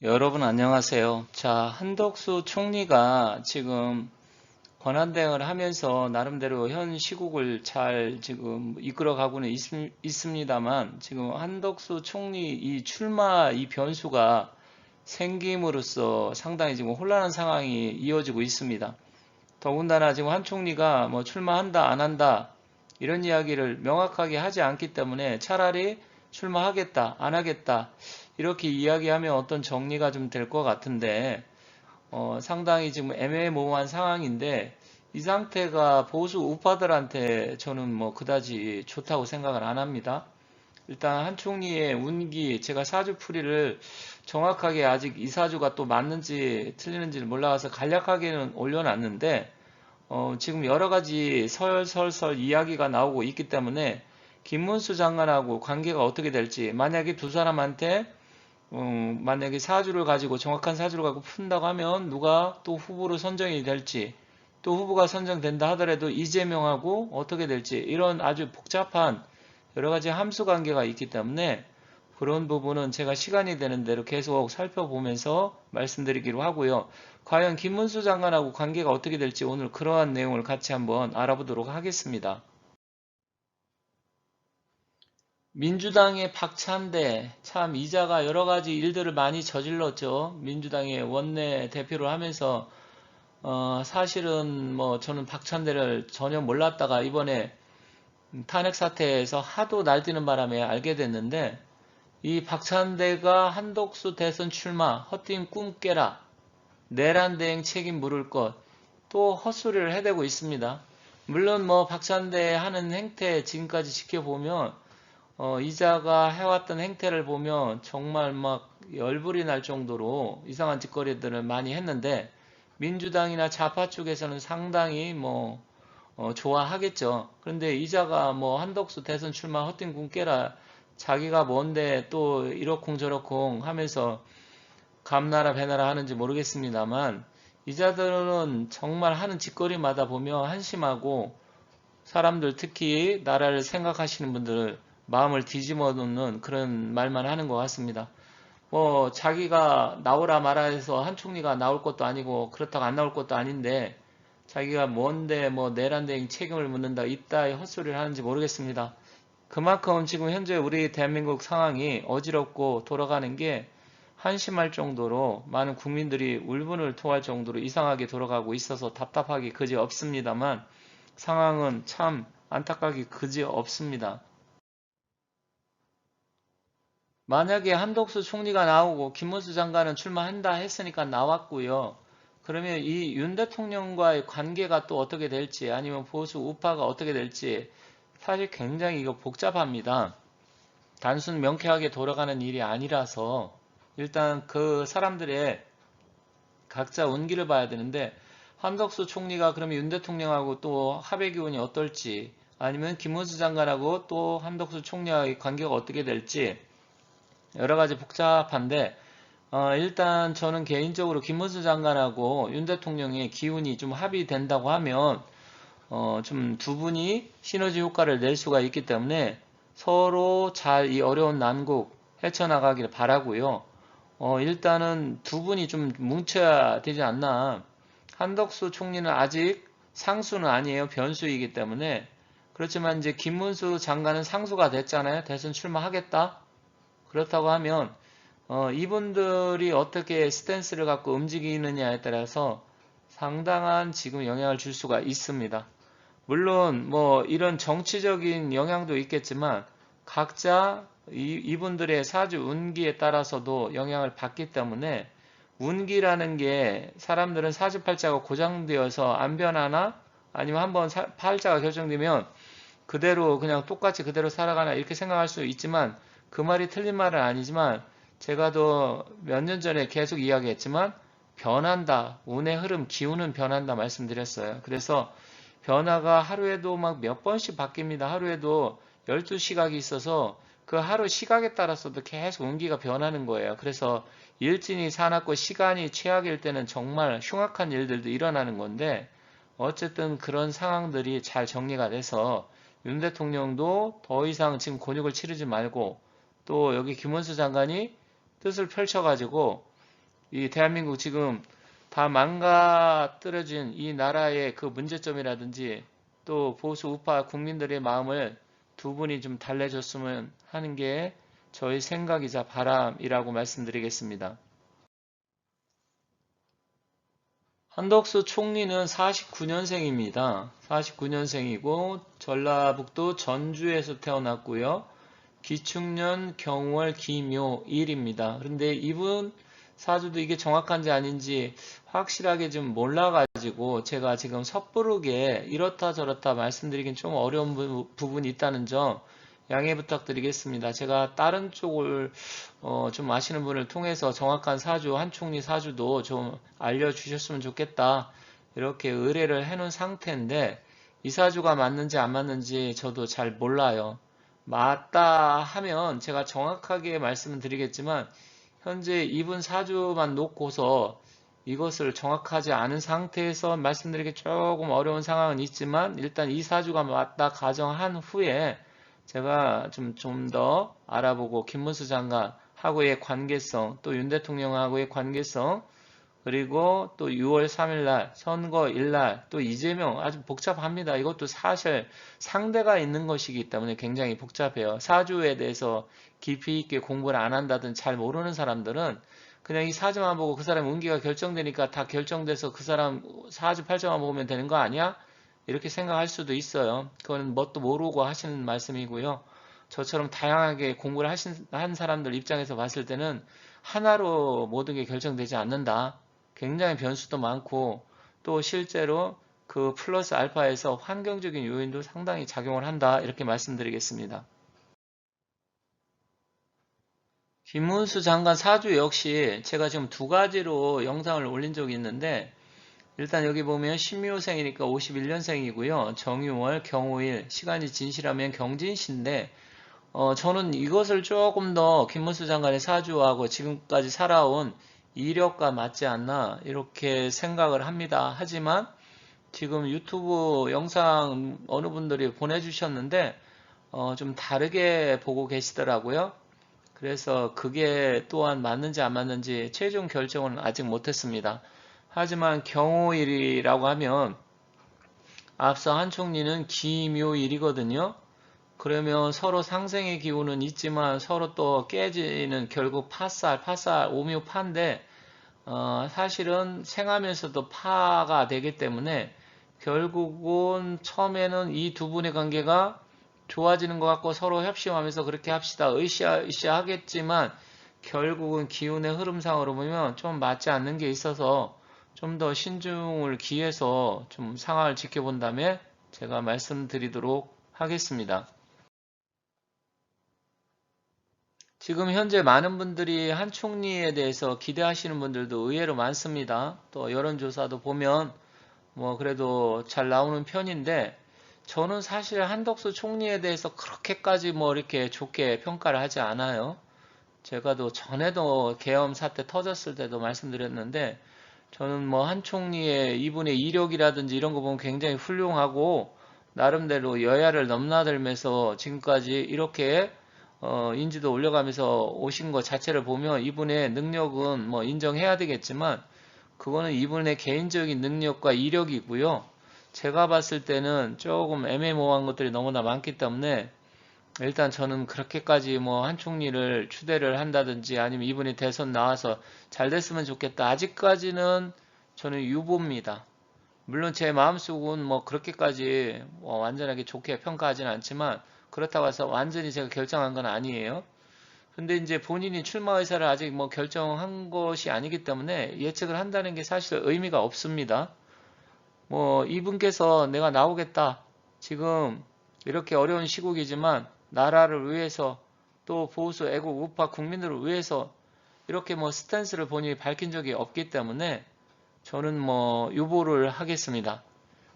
여러분 안녕하세요. 자, 한덕수 총리가 지금 권한대행을 하면서 나름대로 현 시국을 잘 지금 이끌어가고는 있습니다만 지금 한덕수 총리 이 출마 이 변수가 생김으로써 상당히 지금 혼란한 상황이 이어지고 있습니다. 더군다나 지금 한 총리가 뭐 출마한다 안 한다 이런 이야기를 명확하게 하지 않기 때문에 차라리 출마하겠다 안 하겠다 이렇게 이야기하면 어떤 정리가 좀 될 것 같은데 상당히 지금 애매모호한 상황인데 이 상태가 보수 우파들한테 저는 뭐 그다지 좋다고 생각을 안 합니다. 일단 한 총리의 운기 제가 사주풀이를 정확하게 아직 이 사주가 또 맞는지 틀리는지를 몰라서 간략하게는 올려놨는데 지금 여러 가지 설설설 이야기가 나오고 있기 때문에 김문수 장관하고 관계가 어떻게 될지 만약에 두 사람한테 만약에 사주를 가지고 정확한 사주를 가지고 푼다고 하면 누가 또 후보로 선정이 될지 또 후보가 선정된다 하더라도 이재명하고 어떻게 될지 이런 아주 복잡한 여러 가지 함수 관계가 있기 때문에 그런 부분은 제가 시간이 되는 대로 계속 살펴보면서 말씀드리기로 하고요. 과연 김문수 장관하고 관계가 어떻게 될지 오늘 그러한 내용을 같이 한번 알아보도록 하겠습니다. 민주당의 박찬대 참 이자가 여러 가지 일들을 많이 저질렀죠. 민주당의 원내 대표를 하면서 사실은 뭐 저는 박찬대를 전혀 몰랐다가 이번에 탄핵 사태에서 하도 날뛰는 바람에 알게 됐는데 이 박찬대가 한독수 대선 출마 헛된 꿈 깨라 내란 대행 책임 물을 것 또 헛소리를 해대고 있습니다. 물론 뭐 박찬대 하는 행태 지금까지 지켜보면 이자가 해왔던 행태를 보면 정말 막 열불이 날 정도로 이상한 짓거리들을 많이 했는데 민주당이나 좌파 쪽에서는 상당히 뭐 좋아하겠죠. 그런데 이자가 뭐 한덕수 대선 출마 헛된 꿈 깨라 자기가 뭔데 또 이러쿵저러쿵 하면서 감나라 배나라 하는지 모르겠습니다만 이자들은 정말 하는 짓거리마다 보면 한심하고 사람들 특히 나라를 생각하시는 분들 마음을 뒤집어 놓는 그런 말만 하는 것 같습니다. 뭐 자기가 나오라 마라 해서 한 총리가 나올 것도 아니고 그렇다고 안 나올 것도 아닌데 자기가 뭔데 뭐 내란 대행 책임을 묻는다 이따위 헛소리를 하는지 모르겠습니다. 그만큼 지금 현재 우리 대한민국 상황이 어지럽고 돌아가는 게 한심할 정도로 많은 국민들이 울분을 토할 정도로 이상하게 돌아가고 있어서 답답하기 그지 없습니다만 상황은 참 안타깝게 그지 없습니다. 만약에 한덕수 총리가 나오고 김문수 장관은 출마한다 했으니까 나왔고요. 그러면 이 윤 대통령과의 관계가 또 어떻게 될지 아니면 보수 우파가 어떻게 될지 사실 굉장히 이거 복잡합니다. 단순 명쾌하게 돌아가는 일이 아니라서 일단 그 사람들의 각자 운기를 봐야 되는데 한덕수 총리가 그러면 윤 대통령하고 또 합의 기운이 어떨지 아니면 김문수 장관하고 또 한덕수 총리와의 관계가 어떻게 될지 여러 가지 복잡한데 일단 저는 개인적으로 김문수 장관하고 윤 대통령의 기운이 좀 합의된다고 하면 좀 두 분이 시너지 효과를 낼 수가 있기 때문에 서로 잘 이 어려운 난국 헤쳐나가기를 바라고요. 일단은 두 분이 좀 뭉쳐야 되지 않나. 한덕수 총리는 아직 상수는 아니에요. 변수이기 때문에. 그렇지만 이제 김문수 장관은 상수가 됐잖아요. 대선 출마하겠다. 그렇다고 하면 이분들이 어떻게 스탠스를 갖고 움직이느냐에 따라서 상당한 지금 영향을 줄 수가 있습니다. 물론 뭐 이런 정치적인 영향도 있겠지만 각자 이분들의 사주 운기에 따라서도 영향을 받기 때문에 운기라는 게 사람들은 사주팔자가 고정되어서 안 변하나 아니면 한번 팔자가 결정되면 그대로 그냥 똑같이 그대로 살아가나 이렇게 생각할 수 있지만 그 말이 틀린 말은 아니지만 제가 더 몇 년 전에 계속 이야기했지만 변한다. 운의 흐름, 기운은 변한다 말씀드렸어요. 그래서 변화가 하루에도 막 몇 번씩 바뀝니다. 하루에도 12시각이 있어서 그 하루 시각에 따라서도 계속 운기가 변하는 거예요. 그래서 일진이 사납고 시간이 최악일 때는 정말 흉악한 일들도 일어나는 건데 어쨌든 그런 상황들이 잘 정리가 돼서 윤 대통령도 더 이상 지금 곤욕을 치르지 말고 또 여기 김원수 장관이 뜻을 펼쳐가지고 이 대한민국 지금 다 망가뜨려진 이 나라의 그 문제점이라든지 또 보수 우파 국민들의 마음을 두 분이 좀 달래줬으면 하는 게 저희 생각이자 바람이라고 말씀드리겠습니다. 한덕수 총리는 49년생입니다. 49년생이고 전라북도 전주에서 태어났고요. 기축년 경월 기묘일입니다. 그런데 이분 사주도 이게 정확한지 아닌지 확실하게 좀 몰라가지고 제가 지금 섣부르게 이렇다 저렇다 말씀드리긴 좀 어려운 부분이 있다는 점 양해 부탁드리겠습니다. 제가 다른 쪽을 좀 아시는 분을 통해서 정확한 사주, 한총리 사주도 좀 알려주셨으면 좋겠다. 이렇게 의뢰를 해놓은 상태인데 이 사주가 맞는지 안 맞는지 저도 잘 몰라요. 맞다 하면 제가 정확하게 말씀을 드리겠지만 현재 이분 사주만 놓고서 이것을 정확하지 않은 상태에서 말씀드리기 조금 어려운 상황은 있지만 일단 이 사주가 맞다 가정한 후에 제가 좀 더 알아보고 김문수 장관하고의 관계성 또 윤 대통령하고의 관계성 그리고 또 6월 3일날 선거일날 또 이재명 아주 복잡합니다. 이것도 사실 상대가 있는 것이기 때문에 굉장히 복잡해요. 사주에 대해서 깊이 있게 공부를 안 한다든 잘 모르는 사람들은 그냥 이 사주만 보고 그 사람 운기가 결정되니까 다 결정돼서 그 사람 사주 팔자만 보면 되는 거 아니야? 이렇게 생각할 수도 있어요. 그건 뭣도 모르고 하시는 말씀이고요. 저처럼 다양하게 공부를 한 사람들 입장에서 봤을 때는 하나로 모든 게 결정되지 않는다. 굉장히 변수도 많고 또 실제로 그 플러스 알파에서 환경적인 요인도 상당히 작용을 한다. 이렇게 말씀드리겠습니다. 김문수 장관 사주 역시 제가 지금 두 가지로 영상을 올린 적이 있는데 일단 여기 보면 신묘생이니까 51년생이고요. 정유월, 경호일, 시간이 진실하면 경진신데 저는 이것을 조금 더 김문수 장관의 사주하고 지금까지 살아온 이력과 맞지 않나 이렇게 생각을 합니다. 하지만 지금 유튜브 영상 어느 분들이 보내주셨는데 좀 다르게 보고 계시더라고요. 그래서 그게 또한 맞는지 안 맞는지 최종 결정은 아직 못했습니다. 하지만 경호일이라고 하면 앞서 한 총리는 기묘일이거든요. 그러면 서로 상생의 기운은 있지만 서로 또 깨지는 결국 파살, 오묘파인데 사실은 생하면서도 파가 되기 때문에 결국은 처음에는 이 두 분의 관계가 좋아지는 것 같고 서로 협심하면서 그렇게 합시다. 으쌰으쌰 하겠지만 결국은 기운의 흐름상으로 보면 좀 맞지 않는 게 있어서 좀 더 신중을 기해서 좀 상황을 지켜본 다음에 제가 말씀드리도록 하겠습니다. 지금 현재 많은 분들이 한 총리에 대해서 기대하시는 분들도 의외로 많습니다. 또 여론조사도 보면 뭐 그래도 잘 나오는 편인데 저는 사실 한덕수 총리에 대해서 그렇게까지 뭐 이렇게 좋게 평가를 하지 않아요. 제가 또 전에도 계엄 사태 터졌을 때도 말씀드렸는데 저는 뭐 한 총리의 이분의 이력이라든지 이런 거 보면 굉장히 훌륭하고 나름대로 여야를 넘나들면서 지금까지 이렇게 인지도 올려가면서 오신 것 자체를 보면 이분의 능력은 뭐 인정해야 되겠지만 그거는 이분의 개인적인 능력과 이력이고요. 제가 봤을 때는 조금 애매모호한 것들이 너무나 많기 때문에 일단 저는 그렇게까지 뭐 한 총리를 추대를 한다든지 아니면 이분이 대선 나와서 잘 됐으면 좋겠다. 아직까지는 저는 유보입니다. 물론 제 마음속은 뭐 그렇게까지 뭐 완전하게 좋게 평가하지는 않지만 그렇다고 해서 완전히 제가 결정한 건 아니에요. 근데 이제 본인이 출마 의사를 아직 뭐 결정한 것이 아니기 때문에 예측을 한다는 게 사실 의미가 없습니다. 뭐 이분께서 내가 나오겠다. 지금 이렇게 어려운 시국이지만 나라를 위해서 또 보수 애국 우파 국민들을 위해서 이렇게 뭐 스탠스를 본인이 밝힌 적이 없기 때문에 저는 뭐 유보를 하겠습니다.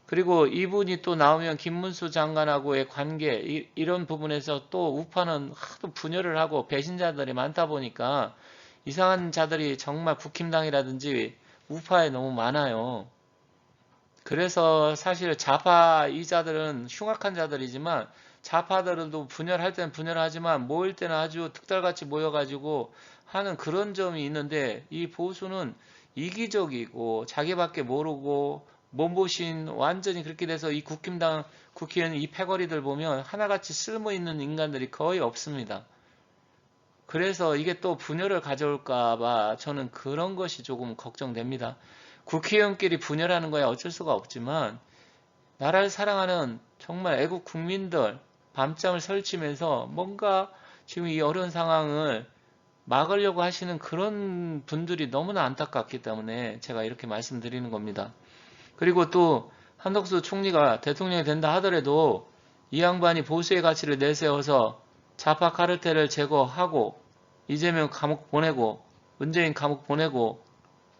그리고 이분이 또 나오면 김문수 장관하고의 관계 이런 부분에서 또 우파는 하도 분열을 하고 배신자들이 많다 보니까 이상한 자들이 정말 국힘당이라든지 우파에 너무 많아요. 그래서 사실 좌파이자들은 흉악한 자들이지만 좌파들도 분열할 때는 분열하지만 모일 때는 아주 득달같이 모여가지고 하는 그런 점이 있는데 이 보수는 이기적이고 자기밖에 모르고 몸보신 완전히 그렇게 돼서 이 국힘당 국회의원 이 패거리들 보면 하나같이 쓸모있는 인간들이 거의 없습니다. 그래서 이게 또 분열을 가져올까봐 저는 그런 것이 조금 걱정됩니다. 국회의원끼리 분열하는 거야 어쩔 수가 없지만 나라를 사랑하는 정말 애국 국민들 밤잠을 설치면서 뭔가 지금 이 어려운 상황을 막으려고 하시는 그런 분들이 너무나 안타깝기 때문에 제가 이렇게 말씀드리는 겁니다. 그리고 또 한덕수 총리가 대통령이 된다 하더라도 이 양반이 보수의 가치를 내세워서 좌파 카르텔을 제거하고 이재명 감옥 보내고 문재인 감옥 보내고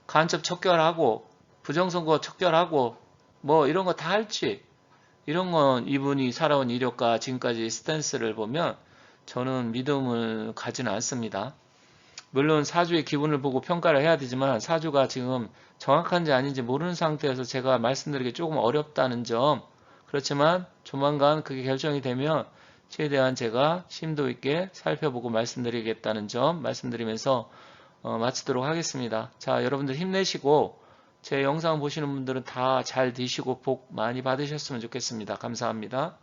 간첩 척결하고 부정선거 척결하고 뭐 이런 거 다 할지 이런 건 이분이 살아온 이력과 지금까지 스탠스를 보면 저는 믿음을 가지는 않습니다. 물론 사주의 기분을 보고 평가를 해야 되지만 사주가 지금 정확한지 아닌지 모르는 상태여서 제가 말씀드리기 조금 어렵다는 점 그렇지만 조만간 그게 결정이 되면 최대한 제가 심도 있게 살펴보고 말씀드리겠다는 점 말씀드리면서 마치도록 하겠습니다. 자, 여러분들 힘내시고 제 영상 보시는 분들은 다 잘 되시고 복 많이 받으셨으면 좋겠습니다. 감사합니다.